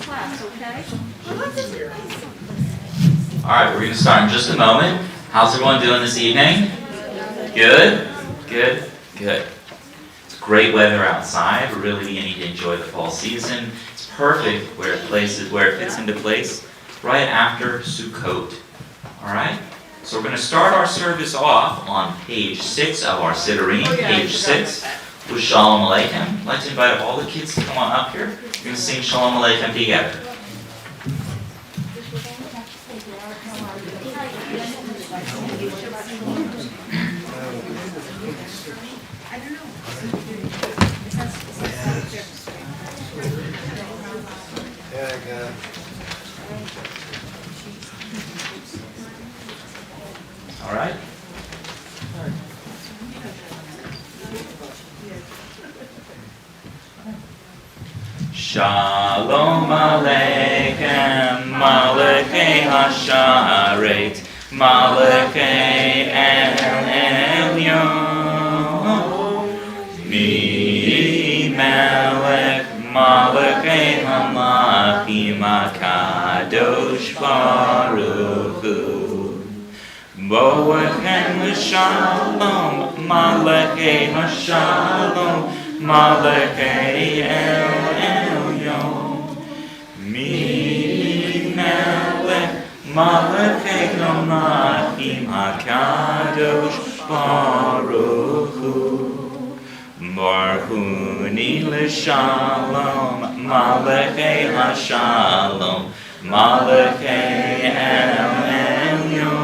class, okay? All right, we're going to start in just a moment. How's everyone doing this evening? Good? Good? Good. It's great weather outside. We're really beginning to enjoy the fall season. It's perfect where it fits into place right after Sukkot. All right? So we're going to start our service off on page 6 of our Siddurim, page 6, with Shalom Aleichem. I'd like to invite all the kids to come on up here. We're going to sing Shalom Aleichem together. All right? Shalom Aleichem, Malachei Hasharet, Malachei El Elyon, Mi Melech, Malachei Hamachim HaKadosh Baruch Hu. Boechem l'shalom, Malachei Hashalom, Malachei El Elyon, Mi Melech, Malachei Hamachim HaKadosh Baruch Hu. Barhuni l'shalom, Malachei Hashalom, Malachei El Elyon,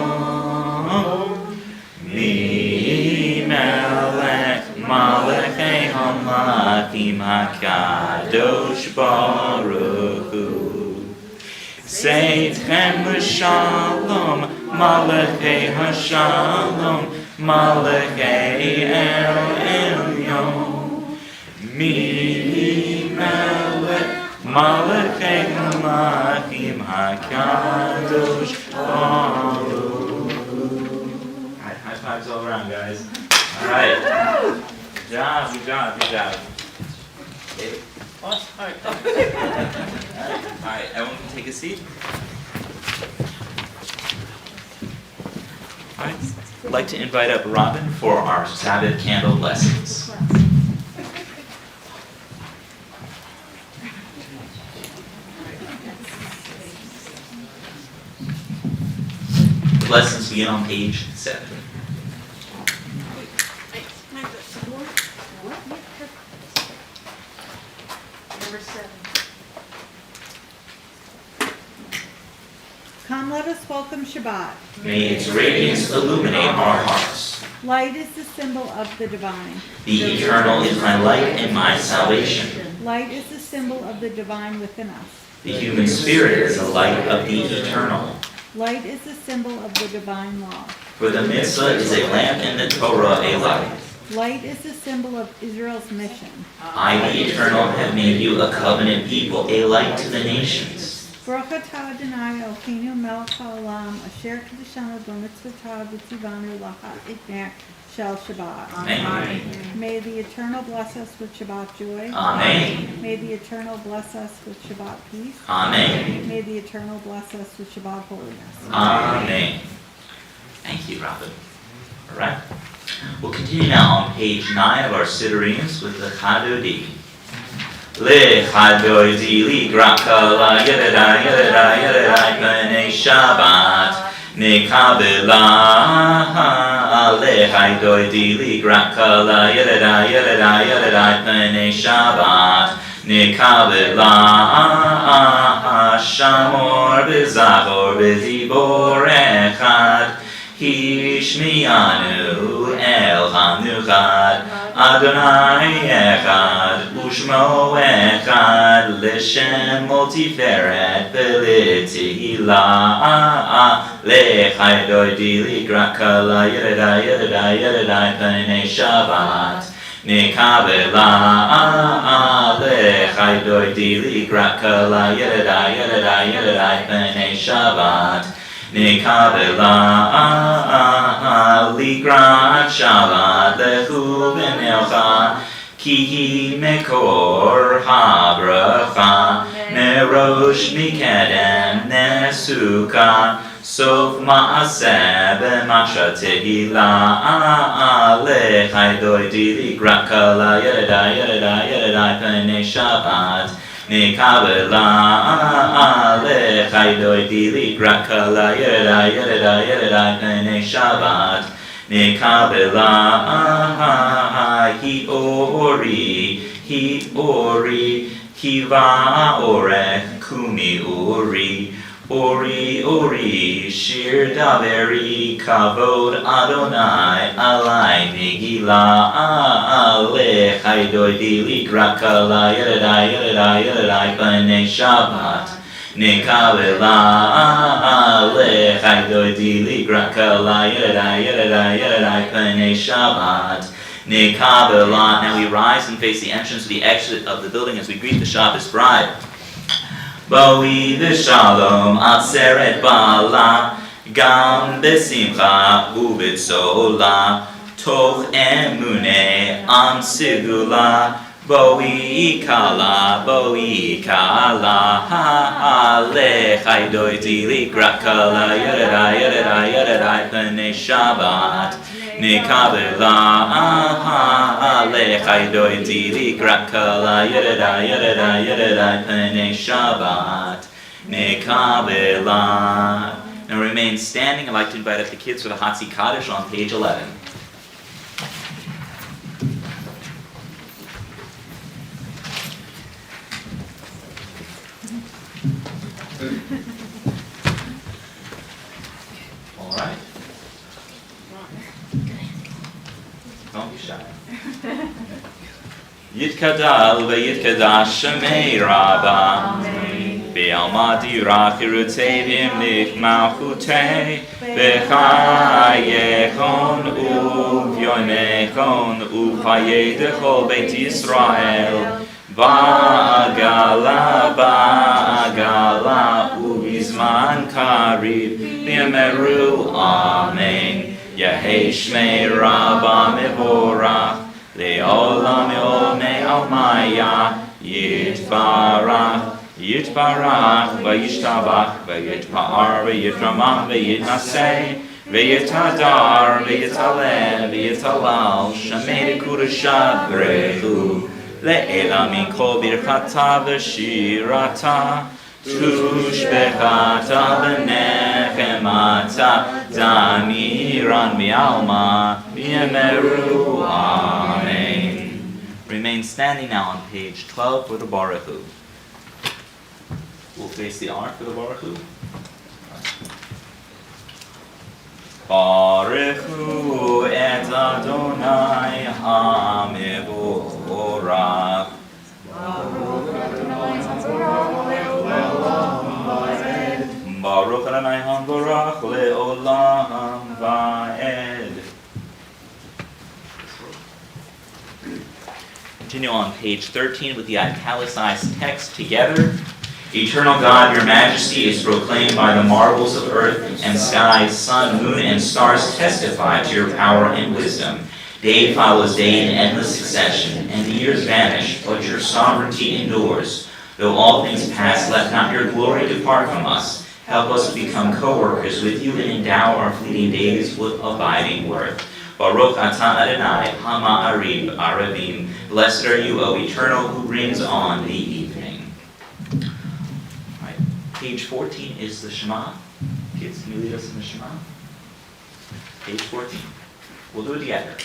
Mi Melech, Malachei Hamachim HaKadosh Baruch Hu. Seitchem l'shalom, Malachei Hashalom, Malachei El Elyon, Mi Melech, Malachei Hamachim HaKadosh Baruch Hu. High fives all around, guys. All right. Good job, good job, good job. David? What? All right. All right, everyone can take a seat. All right. I'd like to invite up Robin for our Sabbath candle lessons. The lessons begin on page 7. Number 7. Come, let us welcome Shabbat. May its radiance illuminate our hearts. Light is the symbol of the divine. The eternal is my light and my salvation. Light is the symbol of the divine within us. The human spirit is the light of the eternal. Light is the symbol of the divine law. For the mitzvah is a lamp and the Torah a light. Light is the symbol of Israel's mission. I, the eternal, have made you a covenant people, a light to the nations. Baruch atah Adonai Eloheinu melech haolam asher kiddushanu b'mitzvotav v'tzivanu l'ha'ikner shel Shabbat. Amen. May the eternal bless us with Shabbat joy. Amen. May the eternal bless us with Shabbat peace. Amen. May the eternal bless us with Shabbat holiness. Amen. Thank you, Robin. All right. We'll continue now on page 9 of our Siddurim with the Chadodi. Lechadodi ligrakala yedada yedada yedada b'nei Shabbat nekabela. Lechadodi ligrakala yedada yedada yedada b'nei Shabbat nekabela. Shamor b'zachor b'zibor echad Hishmiyanu El Hanuchad Adonai Echad Ushmo Echad L'Shem Multiferet V'Litihila Lechai Doidi Ligrakala Yedada Yedada Yedada B'nei Shabbat Nekabela Lechai Doidi Ligrakala Yedada Yedada Yedada B'nei Shabbat Nekabela Ligrat Shabbat Lechu B'nelcha Ki Mekor HaBracha Merosh Mikedem Nesuka Sof Ma'aseh B'Masha Tehila Alechai Doidi Grakala Yedai Pene Shabbat Nikabela Alechai Doidi Grakala Yedai Pene Shabbat Nikabela Hi Ori Kiva Orech Kumi Ori Shir Daveri Kavod Adonai Alai Nigila Ale Chaidoidi Likrakala Yedai Pene Shabbat Nikabela Ale Chaidoidi Likrakala Yedai Pene Shabbat Nikabela. Now we rise and face the entrance to the exit of the building as we greet the Shabbos bride. Boi v'shalom atzeret bala gam besimcha uvitzola toch emune am sigula boi kala ha'alechai doiti likrakala yedai pene Shabbat Nikabela Alechai Doiti Likrakala Yedai Pene Shabbat Nikabela. Now remain standing. I'd like to invite up the kids for the Hatzi Kaddish on page 11. All right. Don't be shy. Yitkadal v'yitkadash shemei rabba Be'alma dirach irutevim lich malchutei B'chayechon u'v'yoimechon u'chayei dechol Beit Yisrael Ba'agala u'bizman kariv B'yameru Amen Yehei Shmei Rabba Mevorach Le'olam Yomei Almaya Yitbarach V'yishtabach V'yitpa'ar V'yitramach V'yitnaseh V'yitadar V'yitaleh V'yitalal Shemei Kurashad Brechu Le'ela Min Kol Birchata V'shirata Tushbechata B'nechemata Damiran Mi'alma B'yemeru Amen. Remain standing now on page 12 for the Baruch Hu. We'll face the ark for the Baruch Hu. Baruch Hu et Adonai HaMevorach Baruch Adonai HaMevorach le'olam va'ed. Continue on page 13 with the italicized text together. Eternal God, your majesty is proclaimed by the marvels of earth and sky, sun, moon, and stars testify to your power and wisdom. Day follows day in endless succession, and the years vanish, but your sovereignty endures. Though all things pass, let not your glory depart from us. Help us to become co-workers with you and endow our fleeting days with abiding worth. Baruch atah Adonai ha'ma'ariv aravim. Blessed are you, O Eternal, who brings on the evening. All right, page 14 is the Shema. Kids, can you lead us in the Shema? Page 14. We'll do it together.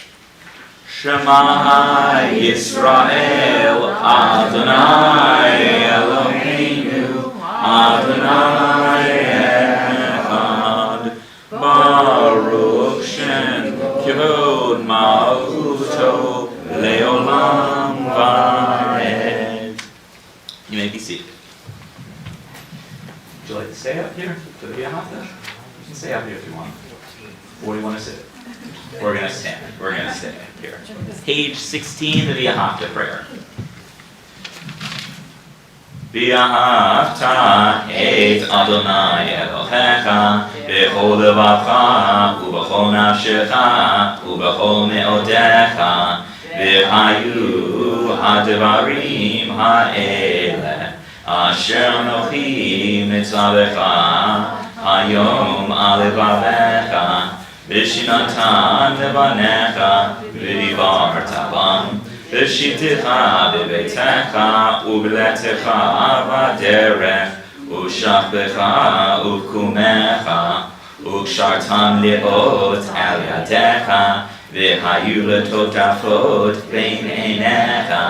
Shema Yisrael Adonai Eloheinu Adonai Echad Baruch Shem Kivod Malchuto Leolam Vaed. You may be seated. Would you like to stay up here for the V'ahavta? You can stay up here if you want. Or do you want to sit? We're going to stand. We're going to stay up here. Page 16, the V'ahavta prayer. V'ahavta et Adonai Elohecha b'chol levacha ub'chol nafshecha ub'chol me'odecha v'hayu ha'devarim ha'eleh Asher Anochi Mitzvavecha Hayom Alevavecha Vishinatan Levanecha Vidivarta Bam Vishiticha Bebetecha Ubletecha Vaderech Ushachbecha Ukumecha Ukshartam Leot Al Yadecha Vihayu Letotafot Bein Einecha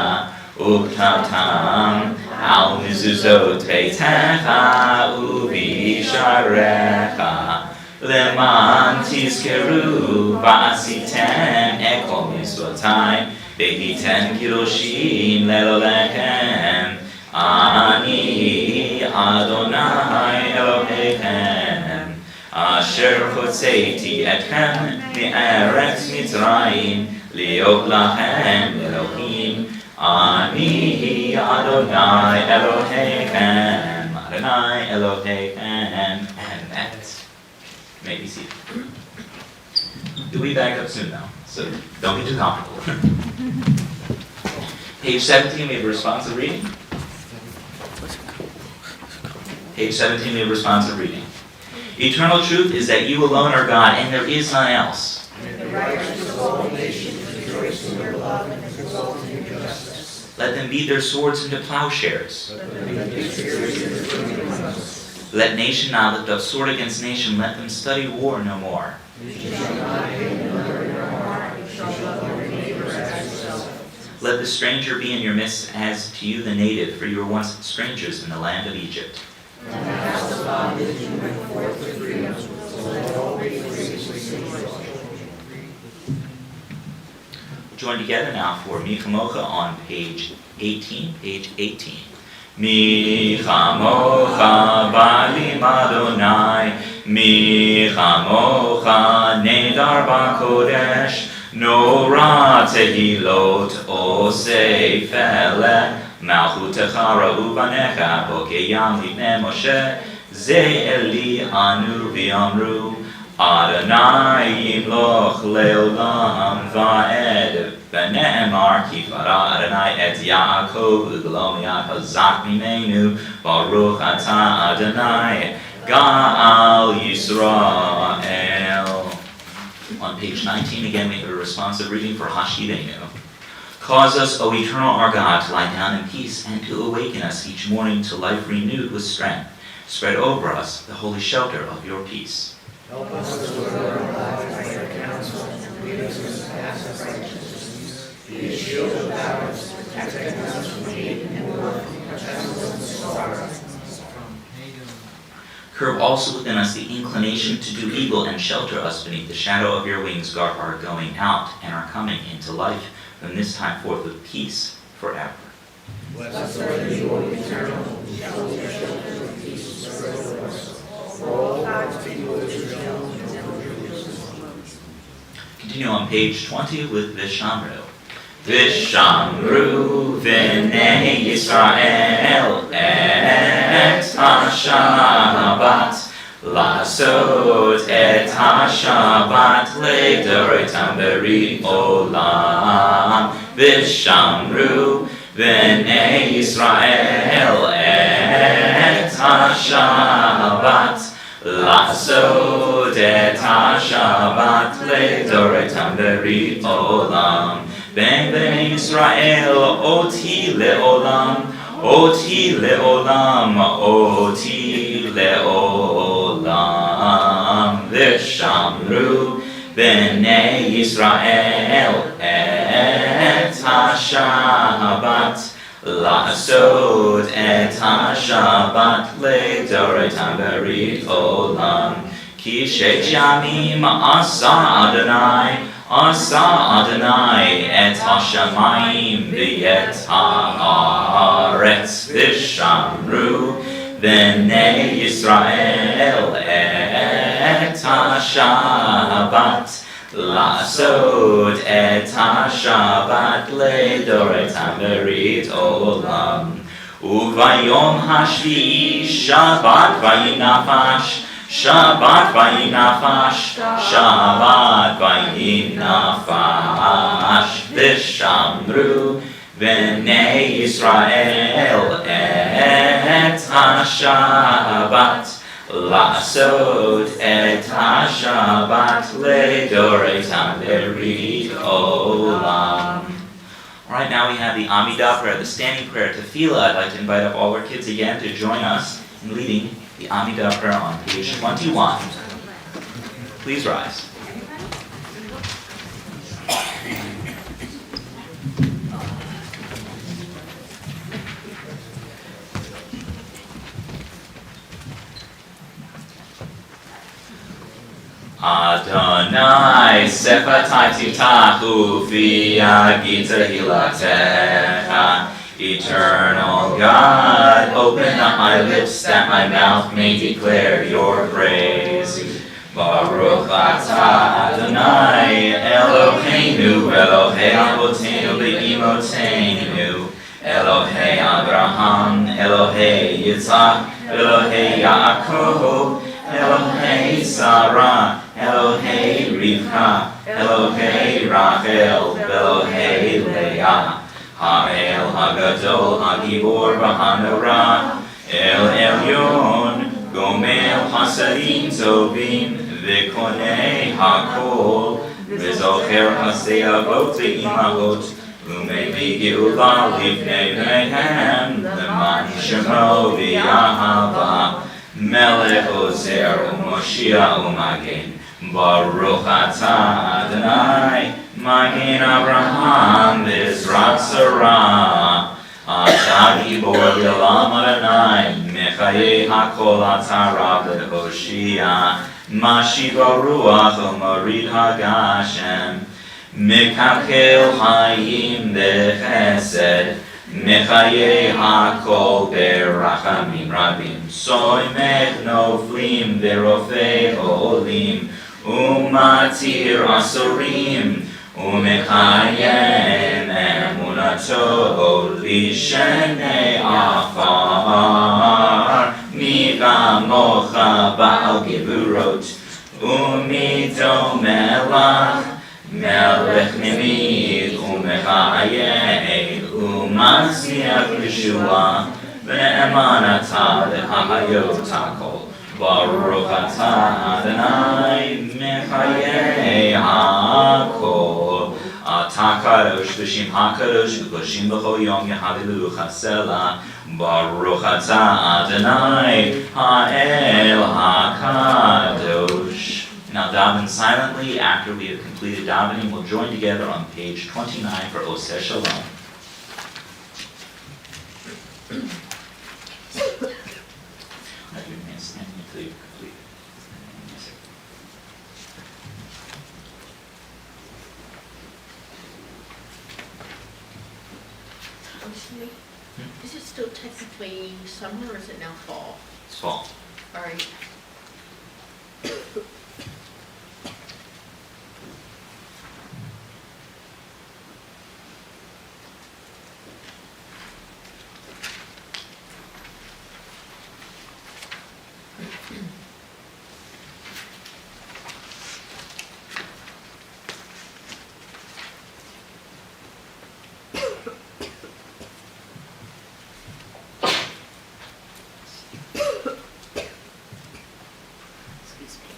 Uktatam Al Mizuzot Beitecha Ubi Sharecha Leman Tizkeru Vasitem Ekol Mitzvotai Behitem Kiroshim Lelolechem Ani Adonai Elohechem Asher Hotzeiti Etchem Mi'eretz Mitzrayim Liot Lachem Elohim Ani Adonai Elohechem Adonai Elohechem and that. May be seated. You'll be back up soon now, so don't get too comfortable. Page 17, we have a responsive reading. Page 17, we have responsive reading. Eternal truth is that you alone are God, and there is none else. The righteous of all nations rejoice in your love and exult in your justice. Let them beat their swords into plowshares. Let them be furious in the burning ones. Let nation not lift up sword against nation. Let them study war no more. You shall not hate another in your heart. You shall love your neighbor as yourself. Let the stranger be in your midst as to you the native, for you were once strangers in the land of Egypt. And as the bondage you went forth with freedom, so let all be free to sing your joy. Join together now for Mi Chamocha on page 18. Page 18. Mi Chamocha Ba'alim Adonai, Mi Chamocha Nedar B'Kodesh, Nora Tehilot Osei Feleh, Malchutecha Ra'u Banecha Bokeyam Lifnei Moshe, Ze Eli Anu V'Amru, Adonai Yimloch Leolam Va'ed V'ne'emar Ki Farah Adonai Et Yaakov U'Golom Yad Hazak Mimenu Baruch Atah Adonai Ga'al Yisrael. On page 19 again we have a responsive reading for Hashivenu. Cause us, O eternal our God, to lie down in peace and to awaken us each morning to life renewed with strength. Spread over us the holy shelter of your peace. Help us to learn our lives by your counsel and lead us in the paths of righteousness. Be a shield of ours, protecting us from hate and war, pestilence and sorrow. Curb also within us the inclination to do evil and shelter us beneath the shadow of your wings. Guard our going out and our coming into life from this time forth with peace forever. Blessed are you, O eternal, shall your shelter of peace spread over us. For all God's people Israel and Jerusalem. Continue on page 20 with Vishamru. Vishamru v'nei Yisrael et ha-Shabbat Lasot et ha-Shabbat le'doretam beri olam Vishamru v'nei Yisrael et ha-Shabbat Lasot et ha-Shabbat le'doretam beri olam Ben Bnei Yisrael oti le'olam Oti le'olam Oti le'olam Vishamru Bnei Yisrael et ha-Shabbat Lasot et ha-Shabbat le'doretam beri olam Ki shesh yamim asa Adonai Asa Adonai et ha-shamayim v'et ha'aretz v'shamru v'nei Yisrael et ha-Shabbat Lasot et ha-Shabbat le'doretam berit olam Uvayom hashvi'i Shabbat vayinafash Shabbat vayinafash, Shabbat vayinafash, Vishamru Bnei Yisrael et ha-Shabbat La'asot et ha-Shabbat ledoretam berit olam. All right, now we have the Amidah prayer, the standing prayer, Tefillah. I'd like to invite up all our kids again to join us in leading the Amidah prayer on page 21. Please rise. Adonai sefatai titachu v'yagita hilatecha. Eternal God, open up my lips that my mouth may declare your praise. Baruch atah Adonai Eloheinu Elohei Avoteinu ve'imotenu Elohei Abraham Elohei Yitzhak Elohei Yaakov Elohei Sarah, Elohei Rivka, Elohei Rachel, Elohei Leah, Ha'el Hagadol Hagibor B'Hanora, El Elyon, Gomel Hasadim Tovim, V'konei Hakol, V'zocher Hasei Avot V'imahot, U'mevi Geula Livnei B'nehem, L'man Shemo V'yahava, Melech Ozer u'Moshiach u'Magen, Baruch atah Adonai, Magen Avraham v'Ezrat Sarah, Atah Gibor L'olam Adonai, Mechayei Hakol atah Rab le'Hoshia, Mashiv Ruach u'Morid Hagashem, Mekakel Hayim b'Chesed, Mechayei Hakol berachamim rabim, Soimech noflim verofei ho'olim, Umatir asorim, Umechayem emunato lishenei afar, Migamocha ba'al geburot, Umito melach, Melech nimid, Umechayei, Umasiach Yeshua, V'ne'eman atah le'hahayot hakol, Baruch atah Adonai mechayei hakol. Atah kadosh v'shem hakadosh v'koshim b'chol yom yehalilu chasela, Baruch atah Adonai ha'el hakadosh. Now daven silently after we have completed davening. We'll join together on page 29 for Oseh Shalom. Have your man standing until you complete. Is it still technically summer or is it now fall? It's fall. All right. Excuse me.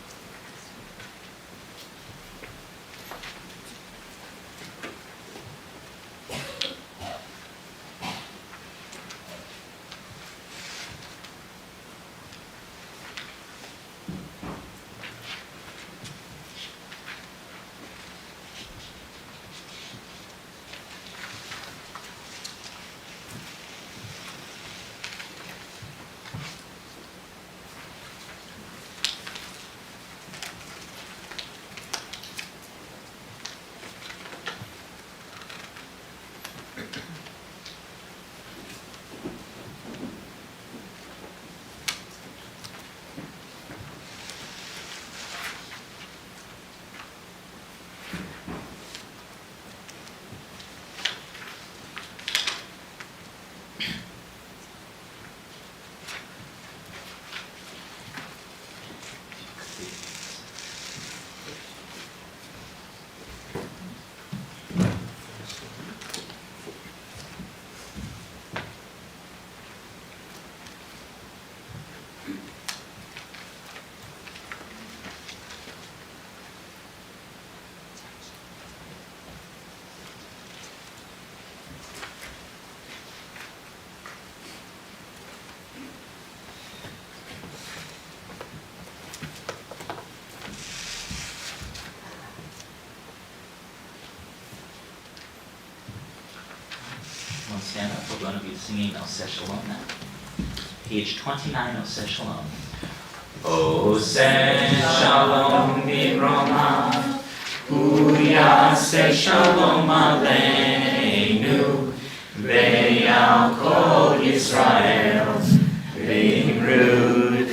Everyone stand up. We're going to be singing Oseh Shalom now. Page 29, Oseh Shalom. Oseh Shalom Bibroma, Hu Yaseh Shalom Aleinu, Ve'al Kol Yisrael, V'imru,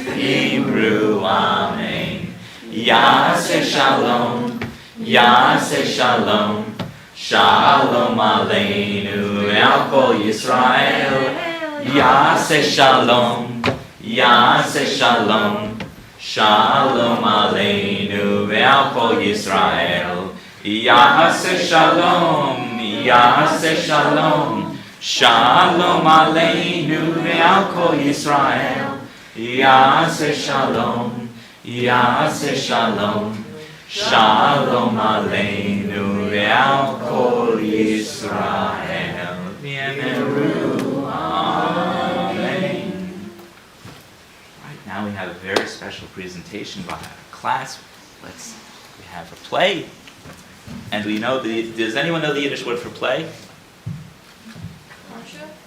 Amen. Yaseh Shalom, Yaseh Shalom, Shalom Aleinu, Ve'al Kol Yisrael, Yaseh Shalom, Yaseh Shalom, Shalom Aleinu ve'al kol Yisrael. Yaseh Shalom, Yaseh Shalom, Shalom Aleinu ve'al kol Yisrael. Yaseh Shalom, Yaseh Shalom, Shalom Aleinu ve'al kol Yisrael. V'yemeru, Amen. Now we have a very special presentation by our class. We have a play. And we know does anyone know the Yiddish word for play?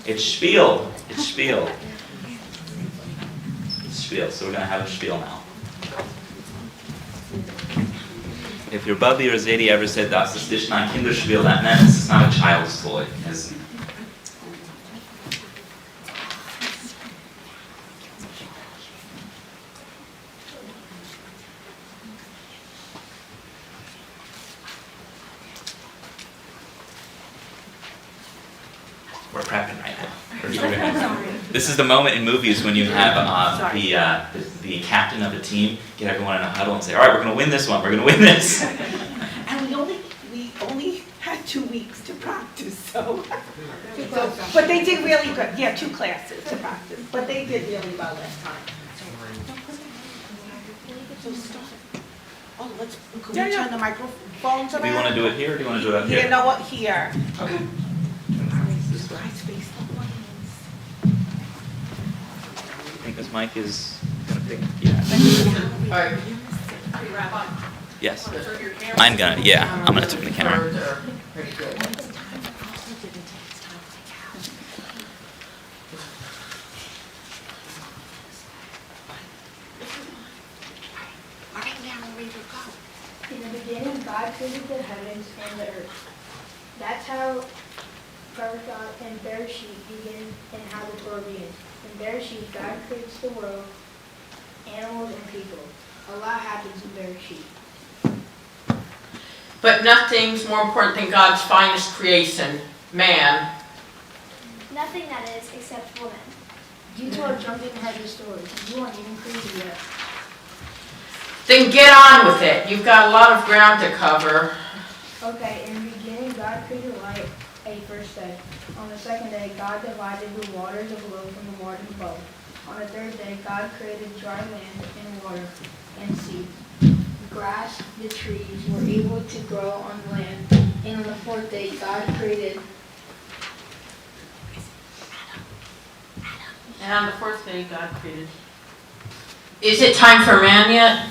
It's spiel. It's spiel. It's spiel. So we're going to have a spiel now. If your Bubby or Zadie ever said, "Das ist nicht ein Kinderspiel," that meant it's not a child's toy. We're prepping right now. This is the moment in movies when you have the captain of a team get everyone in a huddle and say, "All right, we're going to win this one. We're going to win this." And we only had 2 weeks to practice, so but they did really good. Yeah, 2 classes to practice, but they did really well last time. So start. Oh, can we turn the microphone to that? Do you want to do it here or do you want to do it up here? You know what? Here. Okay. Guys, face the audience. I think this mic is going to pick. Yeah. All right. Yes. I'm going to, yeah. I'm going to turn the camera. Pretty good. In the beginning, God created the heavens and the earth. That's how Parashah and Bereshit begin and how the Torah begins. In Bereshit, God creates the world, animals, and people. A lot happens in Bereshit. But nothing's more important than God's finest creation, man. Nothing that is, except woman. You two are jumping ahead of the story. You aren't even created yet. Then get on with it. You've got a lot of ground to cover. Okay, in the beginning, God created light a first day. On the second day, God divided the waters below from the waters above. On the third day, God created dry land and water and sea. Grass, the trees, were able to grow on the land. And on the fourth day, God created. And on the fourth day, God created. Is it time for man yet?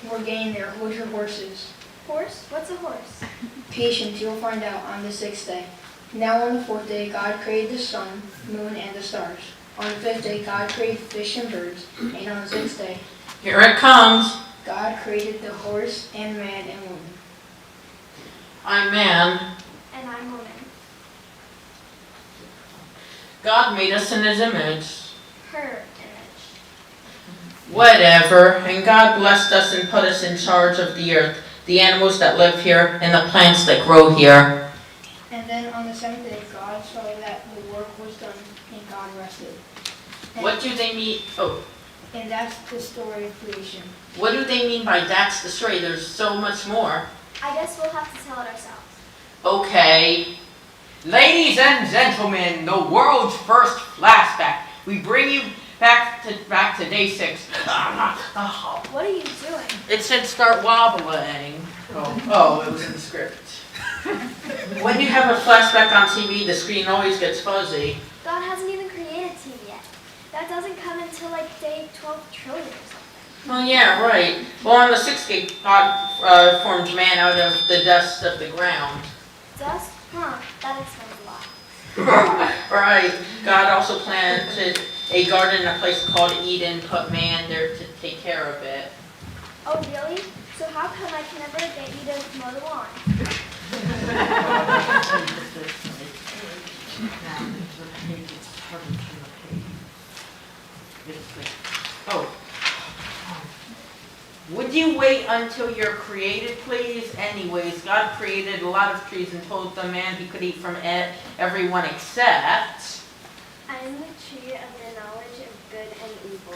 We're getting there. What's your horses? Horse? What's a horse? Patience, you'll find out on the sixth day. Now on the fourth day, God created the sun, moon, and the stars. On the fifth day, God created fish and birds. And on the sixth day, Here it comes. God created the horse and man and woman. I'm man. And I'm woman. God made us in His image. Her image. Whatever. And God blessed us and put us in charge of the earth, the animals that live here, and the plants that grow here. And then on the seventh day, God saw that the work was done, and God rested. And, What do they mean? Oh, and that's the story of creation. what do they mean by that's the story? There's so much more. I guess we'll have to tell it ourselves. Okay. Ladies and gentlemen, the world's first flashback. We bring you back to day 6. What are you doing? It said start wobbling. Oh, it was in the script. When you have a flashback on TV, the screen always gets fuzzy. God hasn't even created TV yet. That doesn't come until like day 12 trillion or something. Oh yeah, right. Well, on the 6th day, God formed man out of the dust of the ground. Dust? Huh, that explains a lot. Right. God also planted a garden in a place called Eden, put man there to take care of it. Oh, really? So how come I can never get you to mow the lawn? Oh. Would you wait until you're created, please? Anyways, God created a lot of trees and told the man he could eat from everyone except... I am the tree of the knowledge of good and evil.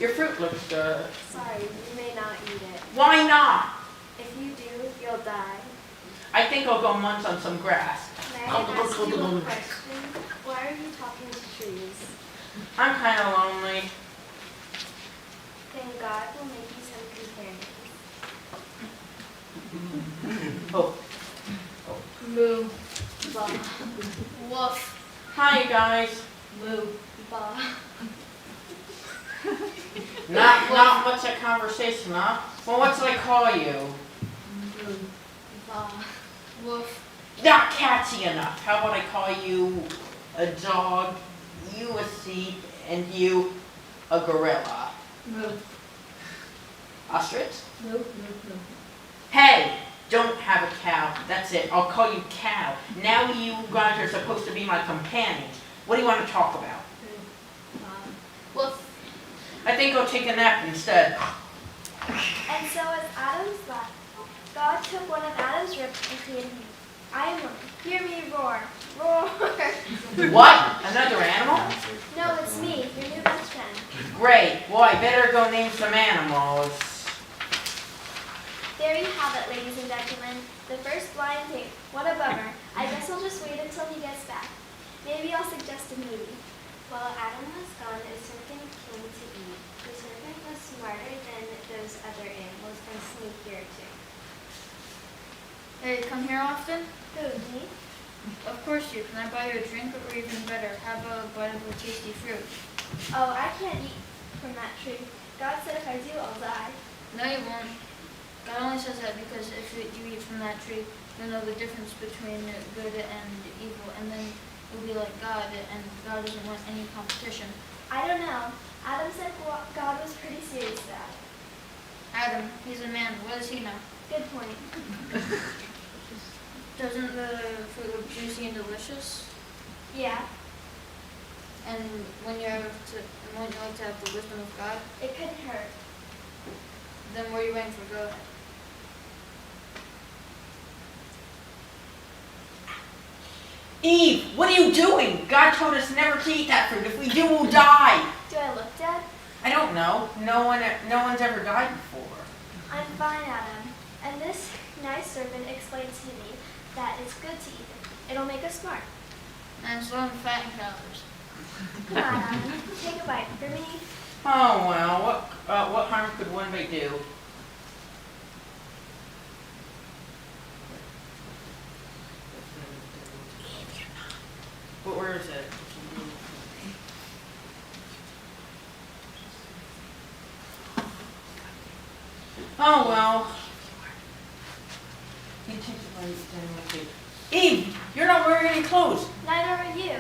Your fruit looks good. Sorry, you may not eat it. Why not? If you do, you'll die. I think I'll go munch on some grass. May I ask you a question? Why are you talking to trees? I'm kind of lonely. Then God will make you some companions. Oh, Moo. Bah. Woof. hi you guys. Moo. Bah. Not much of conversation, huh? Well, what should I call you? Moo. Bah. Woof. Not catchy enough. How about I call you a dog, you a sheep, and you a gorilla? Moo. Ostrich? Moo. Moo. Hey, don't have a cow. That's it. I'll call you cow. Now you guys are supposed to be my companions. What do you want to talk about? Woof. I think I'll take a nap instead. And so as Adam's left, God took one of Adam's ribs and created me. I am woman. Hear me roar. Roar. What? Another animal? No, it's me, your new best friend. Great. Well, I better go name some animals. There you have it, ladies and gentlemen. The first blind date. What a bummer. I guess I'll just wait until he gets back. Maybe I'll suggest a movie. While Adam was gone, a serpent came to eat. The serpent was smarter than those other animals and sneakier too. Hey, come here often? Who, me? Of course you. Can I buy you a drink, or even better, have a bite of a tasty fruit? Oh, I can't eat from that tree. God said if I do, I'll die. No, you won't. God only says that because if you eat from that tree, you'll know the difference between good and evil, and then you'll be like God, and God doesn't want any competition. I don't know. Adam said God was pretty serious about it. Adam, he's a man. What does he know? Good point. Doesn't the fruit look juicy and delicious? Yeah, And when you like to have the wisdom of God, it couldn't hurt. then what are you waiting for? Go ahead. Eve, what are you doing? God told us never to eat that fruit. If we do, we'll die. Do I look dead? I don't know. No one's ever died before. I'm fine, Adam. And this nice servant explained to me that it's good to eat it. It'll make us smart. And it's low in fat and calories. Come on, Adam. Take a bite. For me, Oh well, what harm could one may do? But where is it? Oh well. You take the bite, then we'll see. Eve, you're not wearing any clothes. neither are you.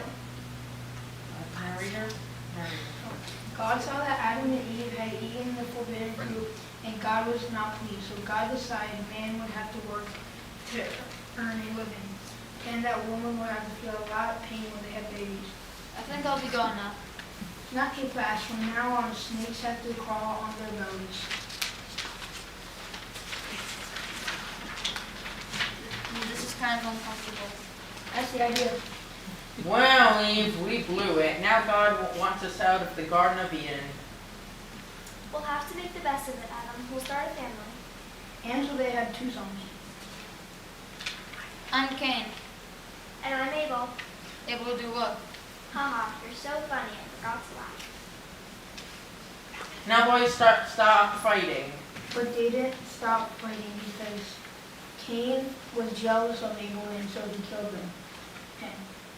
Narrator? God saw that Adam and Eve had eaten the forbidden fruit, and God was not pleased. So God decided man would have to work to earn a living, and that woman would have to feel a lot of pain when they have babies. I think I'll be going now. Not too fast. From now on, snakes have to crawl on their bellies. This is kind of uncomfortable. That's the idea. Well, Eve, we blew it. Now God wants us out of the Garden of Eden. We'll have to make the best of it, Adam. We'll start a family. And so they had two sons. I'm Cain. And I'm Abel. Able to do what? Haha, you're so funny. I forgot to laugh. Now, boys, stop fighting. But they didn't stop fighting because Cain was jealous of Abel, and so he killed him. And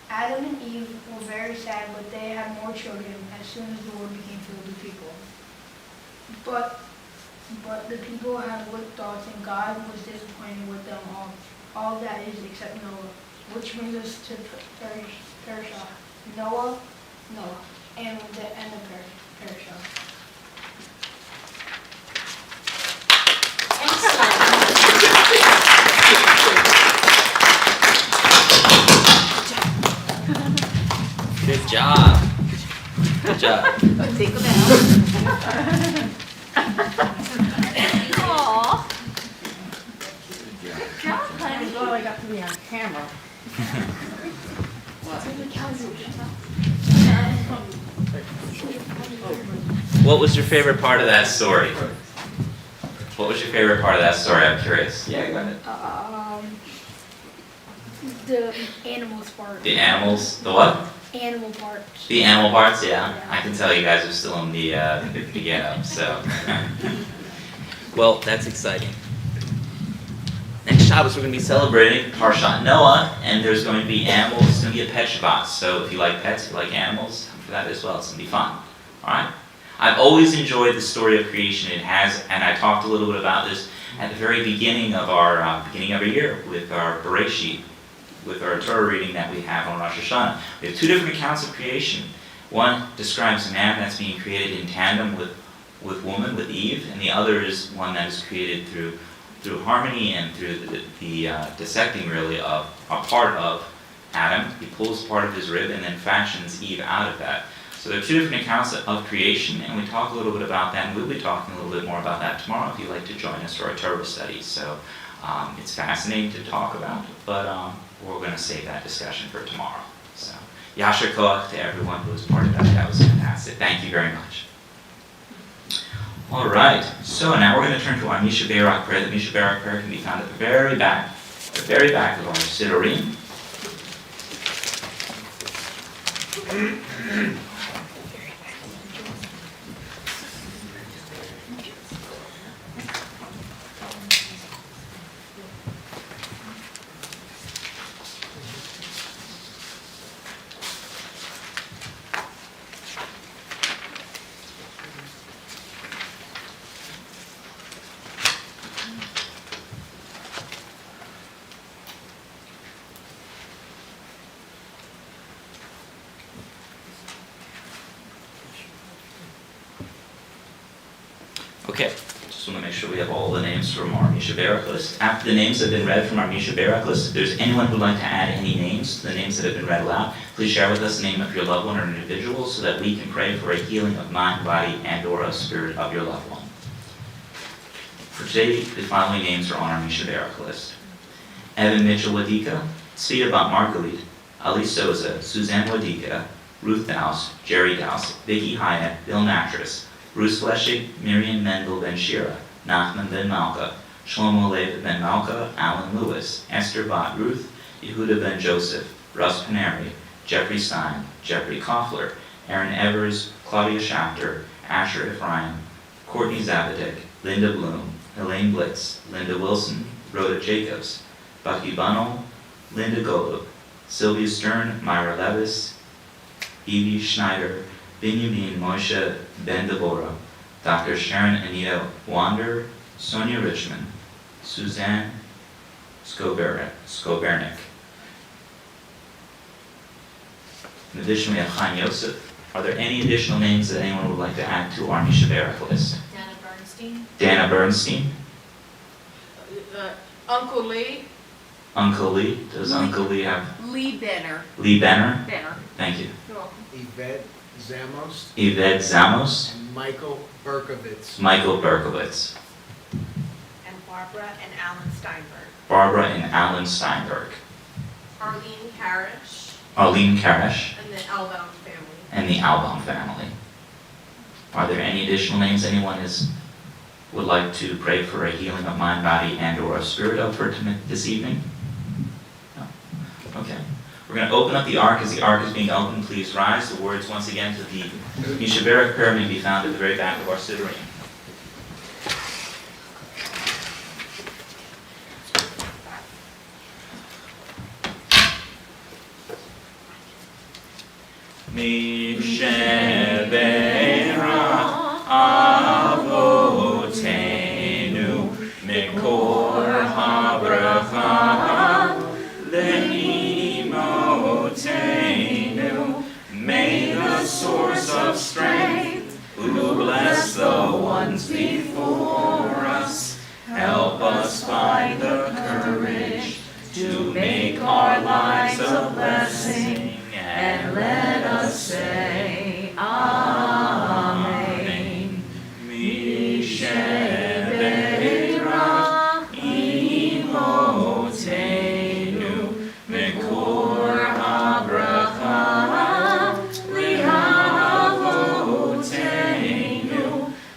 Adam and Eve were very sad, but they had more children as soon as the world became filled with people. But the people had wicked thoughts, and God was disappointed with them all that is except Noah, which brings us to Parashah. Noah, and the end of Parashah. Good job. Good job. Take them out. Aw. I'm glad I got to be on camera. What was your favorite part of that story? What was your favorite part of that story? I'm curious. Yeah, go ahead. The animals part. The animals, the what? Animal parts. The animal parts, yeah. I can tell you guys are still in the beginning, so. Well, that's exciting. Next Shabbos, we're going to be celebrating Parshat Noah, and there's going to be animals. It's going to be a pet Shabbat. So if you like pets, if you like animals, come for that as well. It's going to be fun. All right? I've always enjoyed the story of creation. It has, and I talked a little bit about this at the very beginning of our beginning of a year with our Bereshit, with our Torah reading that we have on Rosh Hashanah. We have two different accounts of creation. One describes man that's being created in tandem with woman, with Eve, and the other is one that is created through harmony and through the dissecting, really, of a part of Adam. He pulls part of his rib and then fashions Eve out of that. So there are two different accounts of creation, and we talk a little bit about that, and we'll be talking a little bit more about that tomorrow if you'd like to join us for our Torah study. So it's fascinating to talk about, but we're going to save that discussion for tomorrow. So Yasher Koach to everyone who was part of that. That was fantastic. Thank you very much. All right, so now we're going to turn to our Misha Barak prayer. The Misha Barak prayer can be found at the very back of our Siddurim. Okay, just want to make sure we have all the names from our Misha Barak list. After the names have been read from our Misha Barak list, if there's anyone who'd like to add any names to the names that have been read aloud, please share with us the name of your loved one or an individual so that we can pray for a healing of mind, body, and or of spirit of your loved one. For today, the following names are on our Misha Barak list. Evan Mitchell Wadika, Sveta Bat Margalit, Ali Souza, Suzanne Wadika, Ruth Dowse, Jerry Dowse, Vicky Hyatt, Bill Natras, Bruce Fleshig, Miriam Mendel Ben Shira, Nachman Ben Malka, Shlomo Lev Ben Malka, Alan Lewis, Esther Bat Ruth, Yehuda Ben Joseph, Russ Paneri, Jeffrey Stein, Jeffrey Koffler, Aaron Evers, Claudia Schafter, Asher Ephraim, Courtney Zabadek, Linda Bloom, Elaine Blitz, Linda Wilson, Rhoda Jacobs, Bucky Bunnell, Linda Golub, Sylvia Stern, Myra Levis, Evie Schneider, Benjamin Moshe Ben Deborah, Dr. Sharon Anita Wander, Sonia Richmond, Suzanne Skobernik. In addition, we have Chaim Yosef. Are there any additional names that anyone would like to add to our Misha Barak list? Dana Bernstein. Dana Bernstein. Uncle Lee. Uncle Lee. Does Uncle Lee have? Lee Benner. Lee Benner. Benner. Thank you. You're welcome. Yvette Zamos Yvette Zamos. and Michael Berkovitz. Michael Berkowitz. And Barbara and Alan Steinberg. Barbara and Alan Steinberg. Arlene Parrish Arlene Karash. and the Elbaum family. And the Album family. Are there any additional names anyone would like to pray for a healing of mind, body, and or of spirit of for this evening? No? Okay. We're going to open up the Ark. As the Ark is being opened, please rise. The words once again to the Misha Barak prayer may be found at the very back of our Siddurim. Misha Barak Avotenu Mikor HaBracha Le'imotenu source of strength, who bless the ones before us. Help us find the courage to make our lives a blessing, and let us say Amen. Mishebeira imotenu mekor habracha lihavotenu.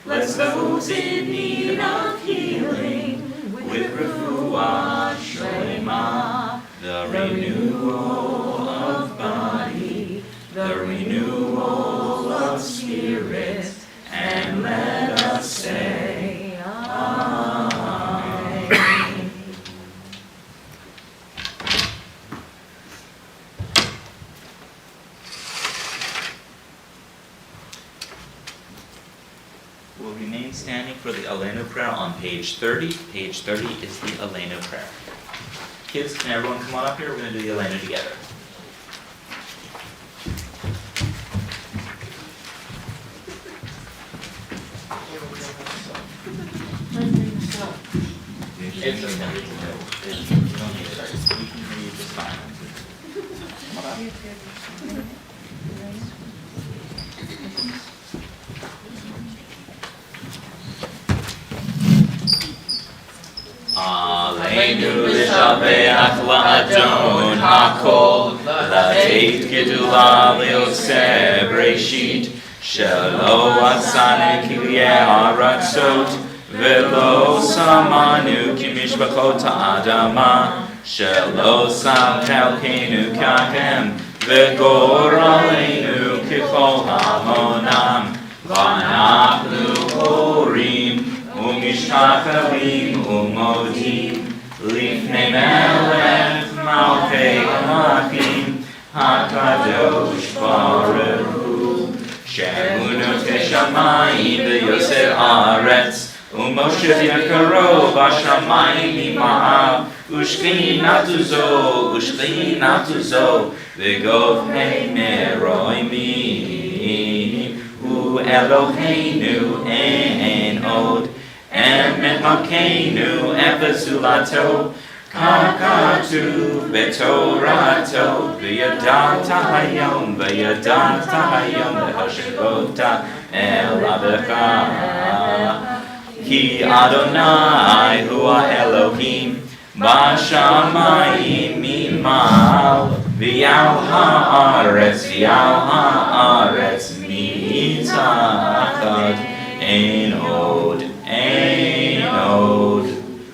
Bless those in need of healing with refuah shlema, the renewal of body, the renewal of spirit, and let us say Amen. We'll remain standing for the Alenu prayer on page 30. Page 30 is the Alenu prayer. Kids, can everyone come on up here? We're going to do the Alenu together. It's okay. You don't need it. We can hear you just fine. Come on up. Aleinu l'shabeach la'adon ha'kol, la'teit gedula li'oseh breshit, shelo asanu kiryeh haratzot, velo samanu kimishpachot ha'adama, shelo sam chalkeinu kachem, v'gor aleinu kichol hamonam, v'anachnu horim, Umishachavim umodim, lifnei melech malchei malachim, hakadosh baruch hu, she'emunot keshamayim v'yoser haaretz, umoshev yakaro b'shamayim ima'av, ushchinatu zo, v'gov hei meroimim, hu Eloheinu ein od, Emet Malkeinu Efesulato, Kakatu Betorato, V'yadata hayom, V'hashivota el Abecha. Ki Adonai hua Elohim, B'shamayim mimal, V'yal haaretz mitachad ein od.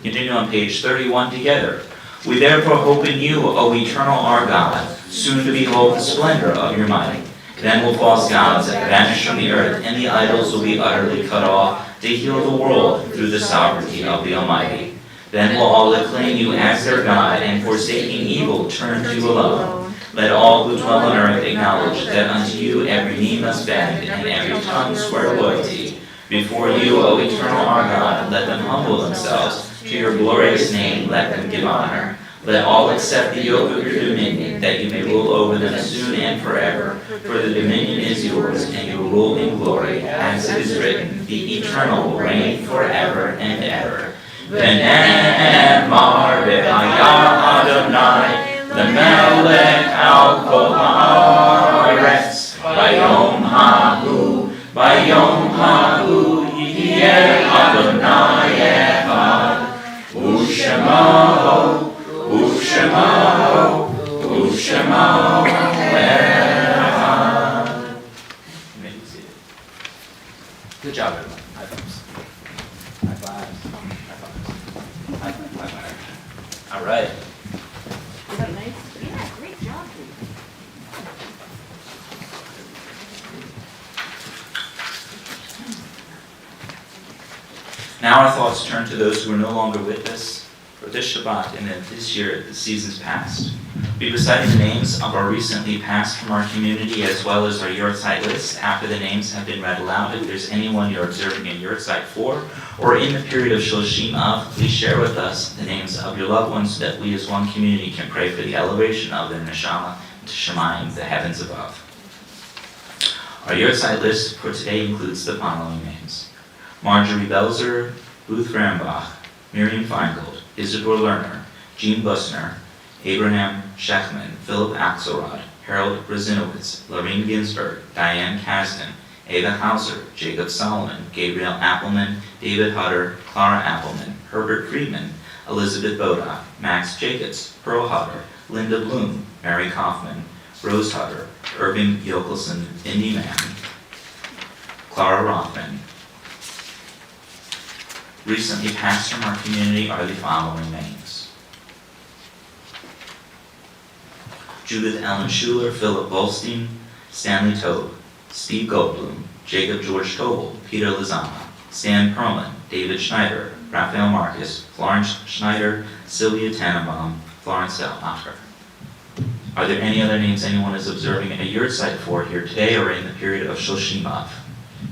Continue on page 31 together. We therefore hope in you, O eternal our God, soon to behold the splendor of your might. Then will false gods vanish from the earth, and the idols will be utterly cut off, to heal the world through the sovereignty of the Almighty. Then will all acclaim you as their God, and forsaking evil turn to you alone. Let all who dwell on earth acknowledge that unto you every knee must bend, and every tongue swear loyalty. Before you, O eternal our God, let them humble themselves. To your glorious name, let them give honor. Let all accept the yoke of your dominion, that you may rule over them soon and forever. For the dominion is yours, and you rule in glory, as it is written, the eternal will reign forever and ever. V'ne'emar b'haya Adonai, l'melech al kol haaretz, bayom ha'hu yeh Adonai echad, U'shemo echad. Good job, everyone. High fives. High fives. High fives. High fives. All right. Yeah, great job. Now our thoughts turn to those who are no longer with us for this Shabbat and this year, the seasons past. We recited the names of our recently passed from our community as well as our yurtzeit list. After the names have been read aloud, if there's anyone you're observing a yurtzeit for, or in the period of Shloshim Av, please share with us the names of your loved ones so that we as one community can pray for the elevation of their neshama to Shemayim, the heavens above. Our yahrzeit list for today includes the following names: Marjorie Belzer, Ruth Rambach, Miriam Feingold, Isidore Lerner, Jean Busner, Abraham Schechman, Philip Axelrod, Harold Razinowitz, Lorraine Ginsberg, Diane Kasdan, Ava Hauser, Jacob Solomon, Gabriel Appelman, David Hutter, Clara Appelman, Herbert Friedman, Elizabeth Boda, Max Jacobs, Pearl Hutter, Linda Bloom, Mary Kaufman, Rose Hutter, Irving Yokelson, Indy Mann, Clara Rothman. Recently passed from our community are the following names: Judith Ellen Schuler, Philip Volstein, Stanley Tobe, Steve Goldblum, Jacob George Tobel, Peter Lizama, Stan Perlman, David Schneider, Raphael Marcus, Florence Schneider, Sylvia Tannenbaum, Florence Delmacher. Are there any other names anyone is observing a yahrzeit for here today or in the period of Shoshimav?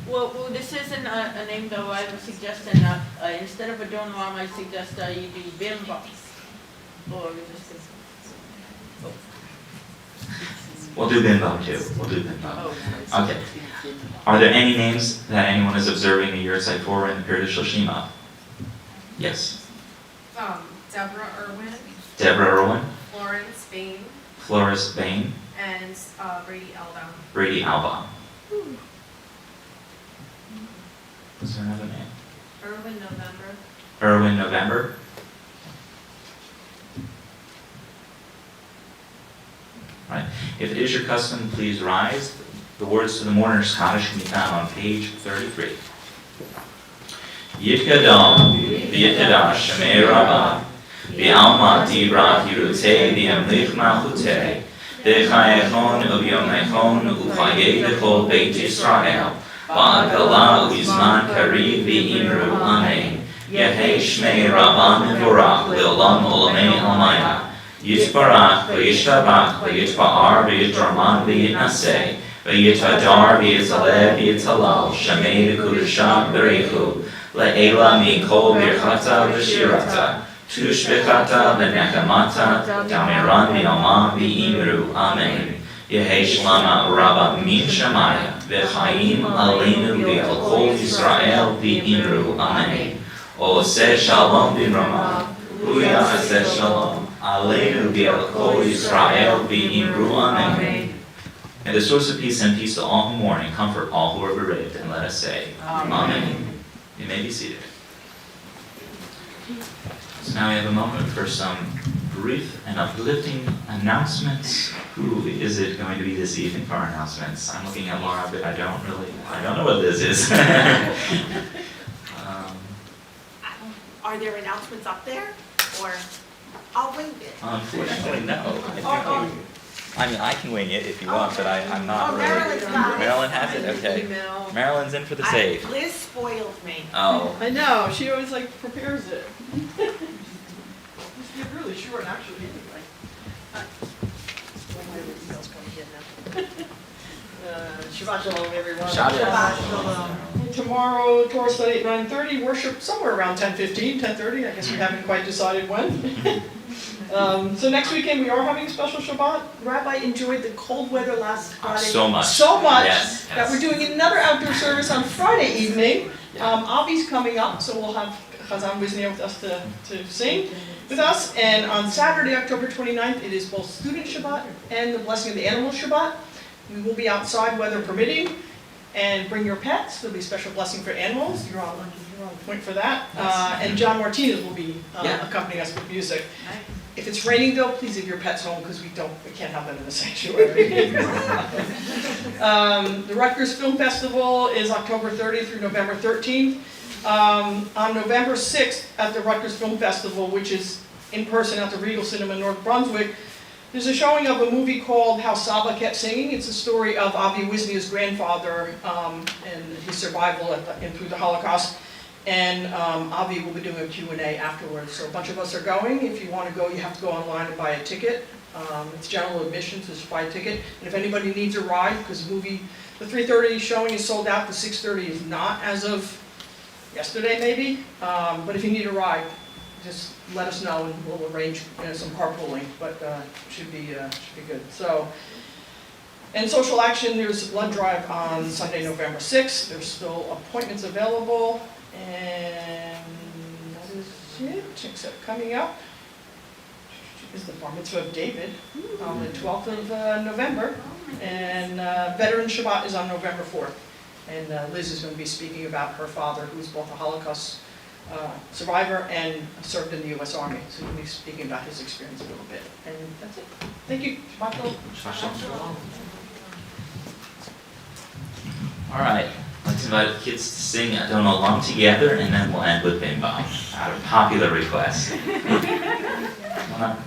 Well, this isn't a name though. I would suggest instead of a Adon Olam, I suggest you do Bimba. Or just We'll do Bimbo too. We'll do Bimbo. oh, Okay. Are there any names that anyone is observing a yahrzeit for in the period of Shoshimav? Yes. Deborah Irwin, Deborah Irwin, Florence Bain, Flores Bain, and Brady Elbaum. Brady Alba. Was there another name? Irwin November. Irwin November. Right. If it is your custom, please rise. The words to the mourner's Kaddish can be found on page 33. Yitkadam, v'yitadash, shemei rabbah, v'alma dibra hirutei, v'yamlich malchutei, v'chayechon u'yomechon u'chayei v'chol beit Yisrael, v'agala u'yizman kariv v'imru amen, yehei shmei rabbah mevorach, le'olam olamei almaya, Yitbarach, v'yishtabach, v'yitba'ar, v'yitraman, v'yitnaseh, v'yitadar, v'yitzaleh, v'yitzalal, shamei v'kudashah, v'reichu, le'ela mikol birchata v'shirata, tushbechata v'nechamata, damiran v'yalma v'imru, amen. Yehei shlama rabba min shamaya, v'chaim aleinu v'al kol Yisrael v'imru, amen. Oseh shalom b'mrama, uya aseh shalom. Aleinu v'al kol Yisrael v'imru, amen. May the source of peace and peace to all who mourn and comfort all who are bereaved, and let us say, Amen. You may be seated. So now we have a moment for some brief and uplifting announcements. Who is it going to be this evening for our announcements? I'm looking at Laura, but I don't know what this is. Are there announcements up there, or I'll wing it? Unfortunately, no. I mean, I can wing it if you want, but I'm not really. Marilyn's got it. Marilyn has it, okay. Marilyn's in for the save. Liz spoiled me. Oh. I know, she always like prepares it. You're really short actually anyway. Shabbat Shalom everyone. Shabbat Shalom. Tomorrow, Torah study at 9:30, worship somewhere around 10:15, 10:30, I guess we haven't quite decided when. So next weekend we are having a special Shabbat. Rabbi enjoyed the cold weather last Friday. So much. So much Yes, that yes. we're doing another outdoor service on Friday evening. Avi's coming up, so we'll have Chazan Wisnia with us to sing with us. And on Saturday, October 29th, it is both Student Shabbat and the Blessing of the Animal Shabbat. We will be outside, weather permitting, and bring your pets. There'll be a special blessing for animals. You're on point for that. And John Martinez will be accompanying us with music. If it's raining though, please leave your pets home because we can't have them in the sanctuary. The Rutgers Film Festival is October 30th through November 13th. On November 6th at the Rutgers Film Festival, which is in person at the Regal Cinema in North Brunswick, there's a showing of a movie called How Saba Kept Singing. It's a story of Avi Wisnia's grandfather and his survival through the Holocaust. And Avi will be doing a Q&A afterwards. So a bunch of us are going. If you want to go, you have to go online and buy a ticket. It's general admission, so just buy a ticket. And if anybody needs a ride, because the 3:30 showing is sold out, the 6:30 is not as of yesterday maybe. But if you need a ride, just let us know and we'll arrange some carpooling. But should be good. So And social action, there's a blood drive on Sunday, November 6th. There's still appointments available. And that is it, except coming up is the bar mitzvah of David on the 12th of November. And Veteran Shabbat is on November 4th. And Liz is going to be speaking about her father, who's both a Holocaust survivor and served in the U.S. Army. So we'll be speaking about his experience a little bit. And that's it. Thank you. Shabbat shalom. All right, let's invite the kids to sing Adon Olam together, and then we'll end with Bim Bam, out of popular request. Come on up.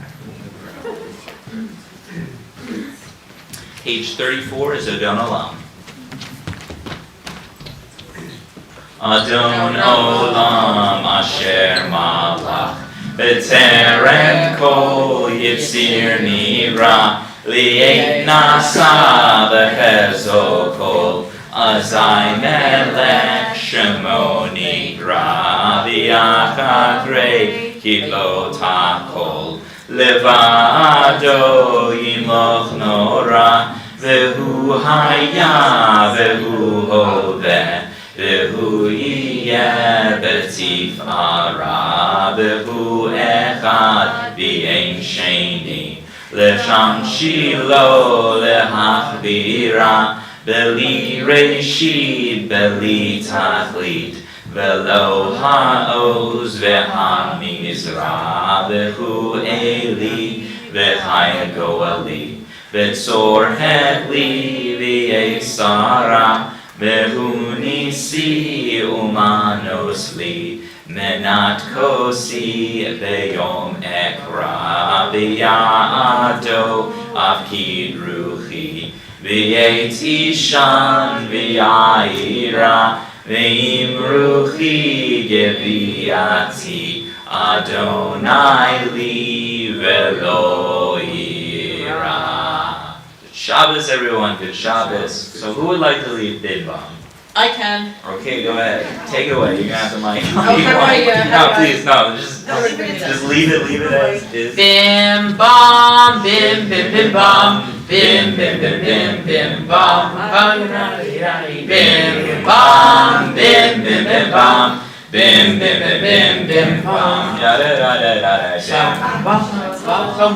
Page 34 is Adon Olam. Adon Olam Asher Malach B'terem Kol Yitzir Nira Li'et Nasa B'chezo Kol Azai Melech Shemo Nira V'yachadrei Kitlo Takol Levado Yimloch Nora V'hu Haya V'hu Hodeh V'hu Yiyeh B'tifara V'hu Echad V'ein Sheni L'sham Shilo L'hachbira Beli Reshit Beli Tachlit V'lo Ha'oz V'hamizra V'hu Eli V'chaya Goali V'tzor Hekli V'yesara V'hu Nisi Umanos Li Menat Kosi V'yom Ekra V'ya'ado Avkid Ruchi V'yet Ishan V'ya'ira V'im Ruchi Geviati Adonai Li V'lo Ira. Good Shabbos, everyone. Good Shabbos. So who would like to lead Bim Bam? I can. Okay, go ahead. Take it away. You're gonna have the mic. No, please, no. Just leave it as is. Bim bam, bim bim bim bam, bim bim bim bim bim bam, bim bam, bim bim bim bam, bim bim bim bim bim bam.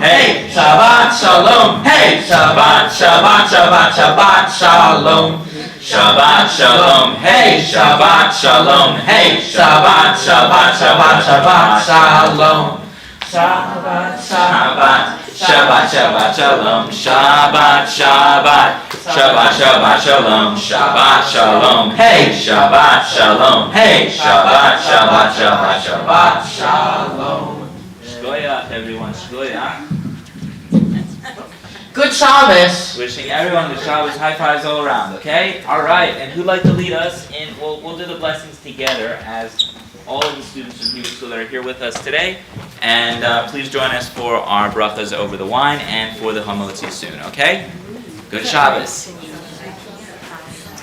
Hey, Shabbat shalom. Hey, Shabbat, Shabbat, Shabbat, Shabbat shalom. Shabbat shalom, hey, Shabbat shalom, hey, Shabbat, Shabbat, Shabbat, Shabbat shalom. Shabbat, Shabbat, Shabbat, Shabbat shalom, Shabbat, Shabbat, Shabbat, Shabbat shalom, Shabbat shalom, hey, Shabbat shalom, hey, Shabbat, Shabbat, Shabbat, Shabbat shalom. Shkoyach, everyone, shkoyach. Good Shabbos. Wishing everyone good Shabbos, high fives all around, okay? All right, and who'd like to lead us in? We'll do the blessings together as all of the students from Hebrew School that are here with us today. And please join us for our brachas over the wine and for the hamotzi soon, okay? Good Shabbos.